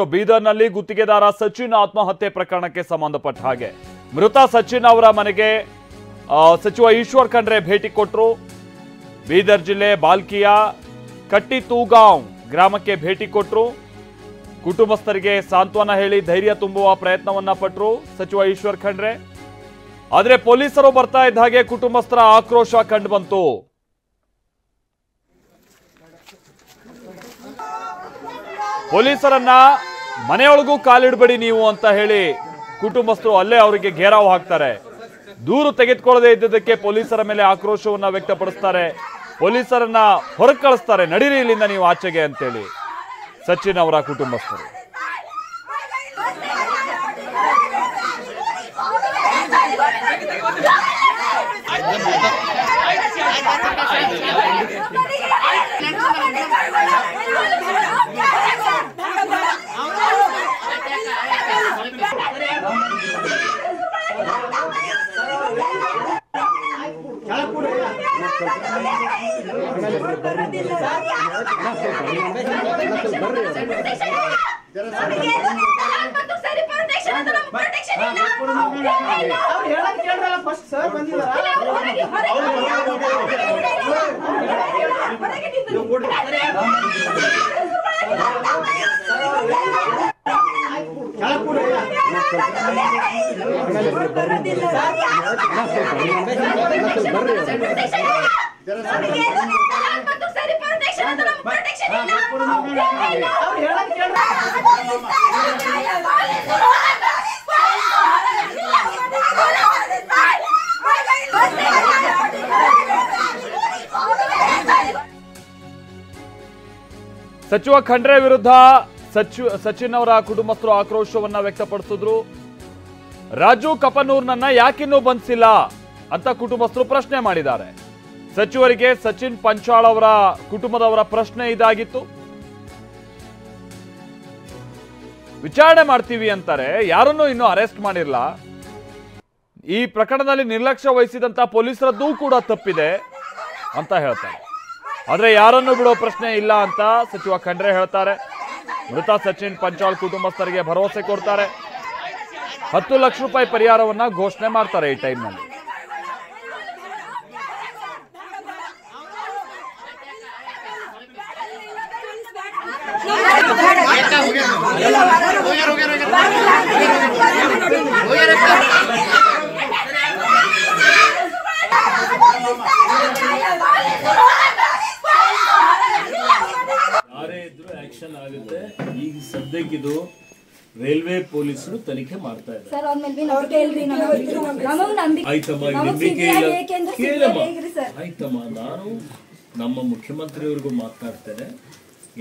ಬೀದರ್ನಲ್ಲಿ ಗುತ್ತಿಗೆದಾರ ಸಚಿನ್ ಆತ್ಮಹತ್ಯೆ ಪ್ರಕರಣಕ್ಕೆ ಸಂಬಂಧಪಟ್ಟ ಹಾಗೆ ಮೃತ ಸಚಿನ್ ಅವರ ಮನೆಗೆ ಸಚಿವ ಈಶ್ವರ್ ಖಂಡ್ರೆ ಭೇಟಿ ಕೊಟ್ಟರು. ಬೀದರ್ ಜಿಲ್ಲೆ ಬಾಲ್ಕಿಯ ಕಟ್ಟಿತೂಗಾಂವ್ ಗ್ರಾಮಕ್ಕೆ ಭೇಟಿ ಕೊಟ್ಟರು. ಕುಟುಂಬಸ್ಥರಿಗೆ ಸಾಂತ್ವನ ಹೇಳಿ ಧೈರ್ಯ ತುಂಬುವ ಪ್ರಯತ್ನವನ್ನ ಪಟ್ಟರು ಸಚಿವ ಈಶ್ವರ್ ಖಂಡ್ರೆ. ಆದರೆ ಪೊಲೀಸರು ಬರ್ತಾ ಇದ್ದ ಹಾಗೆ ಕುಟುಂಬಸ್ಥರ ಆಕ್ರೋಶ ಕಂಡು ಬಂತು. ಪೊಲೀಸರನ್ನ ಮನೆಯೊಳಗೂ ಕಾಲಿಡಬೇಡಿ ನೀವು ಅಂತ ಹೇಳಿ ಕುಟುಂಬಸ್ಥರು ಅಲ್ಲೇ ಅವರಿಗೆ ಘೇರಾವ್ ಹಾಕ್ತಾರೆ. ದೂರು ತೆಗೆದುಕೊಳ್ಳದೆ ಇದ್ದದಕ್ಕೆ ಪೊಲೀಸರ ಮೇಲೆ ಆಕ್ರೋಶವನ್ನ ವ್ಯಕ್ತಪಡಿಸ್ತಾರೆ. ಪೊಲೀಸರನ್ನ ಹೊರಗೆ ಕಳಿಸ್ತಾರೆ, ನಡೀರಿ ಇಲ್ಲಿಂದ ನೀವು ಆಚೆಗೆ ಅಂತೇಳಿ ಸಚಿನ್ ಅವರ ಕುಟುಂಬಸ್ಥರು. ಸಚಿವ ಖಂಡ್ರೆ ವಿರುದ್ಧ ಸಚಿನ್ ಅವರ ಕುಟುಂಬಸ್ಥರು ಆಕ್ರೋಶವನ್ನ ವ್ಯಕ್ತಪಡಿಸಿದ್ರು. ರಾಜು ಕಪನೂರ್ನನ್ನ ಯಾಕಿನ್ನೂ ಬಂಧಿಸಿಲ್ಲ ಅಂತ ಕುಟುಂಬಸ್ಥರು ಪ್ರಶ್ನೆ ಮಾಡಿದ್ದಾರೆ. ಸಚಿವರಿಗೆ ಸಚಿನ್ ಪಂಚಾಳ್ ಅವರ ಕುಟುಂಬದವರ ಪ್ರಶ್ನೆ ಇದಾಗಿತ್ತು. ವಿಚಾರಣೆ ಮಾಡ್ತೀವಿ ಅಂತಾರೆ, ಯಾರನ್ನೂ ಇನ್ನೂ ಅರೆಸ್ಟ್ ಮಾಡಿರಲ್ಲ. ಈ ಪ್ರಕರಣದಲ್ಲಿ ನಿರ್ಲಕ್ಷ್ಯ ವಹಿಸಿದಂತ ಪೊಲೀಸರದ್ದು ಕೂಡ ತಪ್ಪಿದೆ ಅಂತ ಹೇಳ್ತಾರೆ. ಆದ್ರೆ ಯಾರನ್ನು ಬಿಡೋ ಪ್ರಶ್ನೆ ಇಲ್ಲ ಅಂತ ಸಚಿವ ಖಂಡ್ರೆ ಹೇಳ್ತಾರೆ. ಮೃತ ಸಚಿನ್ ಪಂಚಾಳ್ ಕುಟುಂಬಸ್ಥರಿಗೆ ಭರವಸೆ ಕೊಡ್ತಾರೆ. 10 ಲಕ್ಷ ರೂಪಾಯಿ ಪರಿಹಾರವನ್ನ ಘೋಷಣೆ ಮಾಡ್ತಾರೆ ಈ ಟೈಮ್ನಲ್ಲಿ. ಆಕ್ಷನ್ ಆಗುತ್ತೆ. ಈಗ ಸದ್ಯಕ್ಕಿದು ರೈಲ್ವೆ ಪೊಲೀಸರು ತನಿಖೆ ಮಾಡ್ತಾ ಇದ್ದಾರೆ. ಆಯ್ತಮ್ಮ, ನಾನು ನಮ್ಮ ಮುಖ್ಯಮಂತ್ರಿಯವರಿಗೂ ಮಾತನಾಡ್ತೇನೆ.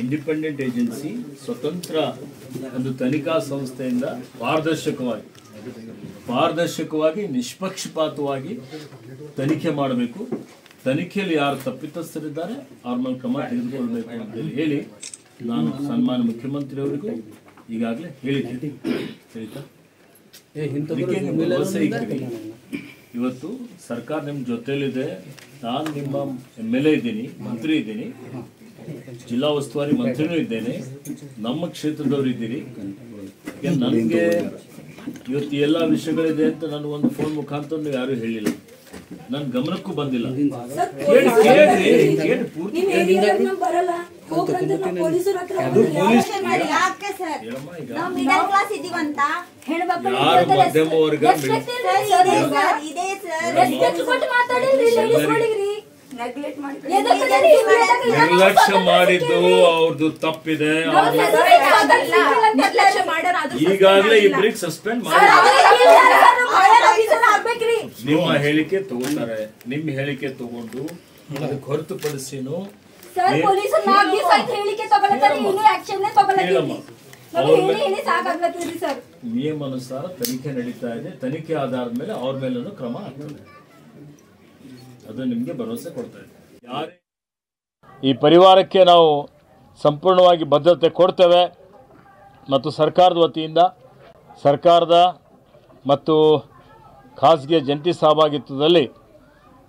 ಇಂಡಿಪೆಂಡೆಂಟ್ ಏಜೆನ್ಸಿ, ಸ್ವತಂತ್ರ ಒಂದು ತನಿಖಾ ಸಂಸ್ಥೆಯಿಂದ ಪಾರದರ್ಶಕವಾಗಿ ನಿಷ್ಪಕ್ಷಪಾತವಾಗಿ ತನಿಖೆ ಮಾಡಬೇಕು. ತನಿಖೆಯಲ್ಲಿ ಯಾರು ತಪ್ಪಿತಸ್ಥರಿದ್ದಾರೆ ಅವ್ರ ಮೇಲೆ ಕ್ರಮ ತೆಗೆದುಕೊಳ್ಬೇಕು ಅಂತೇಳಿ ಹೇಳಿ ನಾನು ಸನ್ಮಾನ್ಯ ಮುಖ್ಯಮಂತ್ರಿಯವರಿಗೂ ಈಗಾಗಲೇ ಹೇಳಿದ್ದೀನಿ. ಇವತ್ತು ಸರ್ಕಾರ ನಿಮ್ಮ ಜೊತೆಲಿದೆ. ನಾನು ನಿಮ್ಮ MLA ಇದ್ದೀನಿ, ಮಂತ್ರಿ ಇದ್ದೀನಿ, ಜಿಲ್ಲಾ ಉಸ್ತುವಾರಿ ಮಂತ್ರಿನೂ ಇದ್ದೇನೆ, ನಮ್ಮ ಕ್ಷೇತ್ರದವರು ಇದ್ದೀರಿ. ನನಗೆ ಇವತ್ತು ಎಲ್ಲ ವಿಷಯಗಳಿದೆ ಅಂತ ನಾನು ಒಂದು ಫೋನ್ ಮುಖಾಂತರ ನೀವು ಯಾರು ಹೇಳಿಲ್ಲ, ನನ್ನ ಗಮನಕ್ಕೂ ಬಂದಿಲ್ಲ. ಯಾರು ಮಧ್ಯಮ ವರ್ಗ ನಿರ್ಲಕ್ಷ್ಯ ಮಾಡಿದ್ದು ಅವ್ರದ್ದು ತಪ್ಪಿದೆ. ಈಗಾಗಲೇ ಇಬ್ಬರಿಗೆ ಸಸ್ಪೆಂಡ್ ಮಾಡಿ ನಿಮ್ಮ ಹೇಳಿಕೆ ತಗೋತಾರೆ. ನಿಮ್ಮ ಹೇಳಿಕೆ ತಗೊಂಡು ಅದಕ್ಕೆ ಹೊರತುಪಡಿಸಿನೂ ನಿಯಮಾನುಸಾರ ತನಿಖೆ ನಡೀತಾ ಇದೆ. ತನಿಖೆ ಆಧಾರದ ಮೇಲೆ ಅವ್ರ ಮೇಲೂ ಕ್ರಮ ಆಗ್ತದೆ. ಅದು ನಿಮಗೆ ಭರವಸೆ ಕೊಡ್ತಾ ಇದೆ. ಯಾರೇ ಈ ಪರಿವಾರಕ್ಕೆ ನಾವು ಸಂಪೂರ್ಣವಾಗಿ ಭದ್ರತೆ ಕೊಡ್ತೇವೆ. ಮತ್ತು ಸರ್ಕಾರದ ವತಿಯಿಂದ ಸರ್ಕಾರದ ಮತ್ತು ಖಾಸಗಿ ಜಂಟಿ ಸಹಭಾಗಿತ್ವದಲ್ಲಿ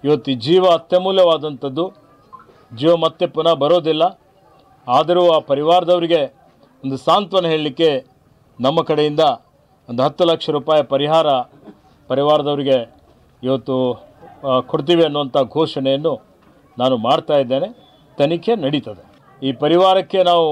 ಇವತ್ತು ಜೀವ ಅತ್ಯಮೂಲ್ಯವಾದಂಥದ್ದು. ಜೀವ ಮತ್ತೆ ಪುನಃ ಬರೋದಿಲ್ಲ. ಆದರೂ ಆ ಪರಿವಾರದವರಿಗೆ ಒಂದು ಸಾಂತ್ವನ ಹೇಳಲಿಕ್ಕೆ ನಮ್ಮ ಕಡೆಯಿಂದ ಒಂದು 10 ಲಕ್ಷ ರೂಪಾಯಿ ಪರಿಹಾರ ಪರಿವಾರದವರಿಗೆ ಇವತ್ತು ಕೊಡ್ತೀವಿ ಅನ್ನುವಂಥ ಘೋಷಣೆಯನ್ನು ನಾನು ಮಾಡ್ತಾ ಇದ್ದೇನೆ. ತನಿಖೆ ನಡೀತದೆ. ಈ ಪರಿವಾರಕ್ಕೆ ನಾವು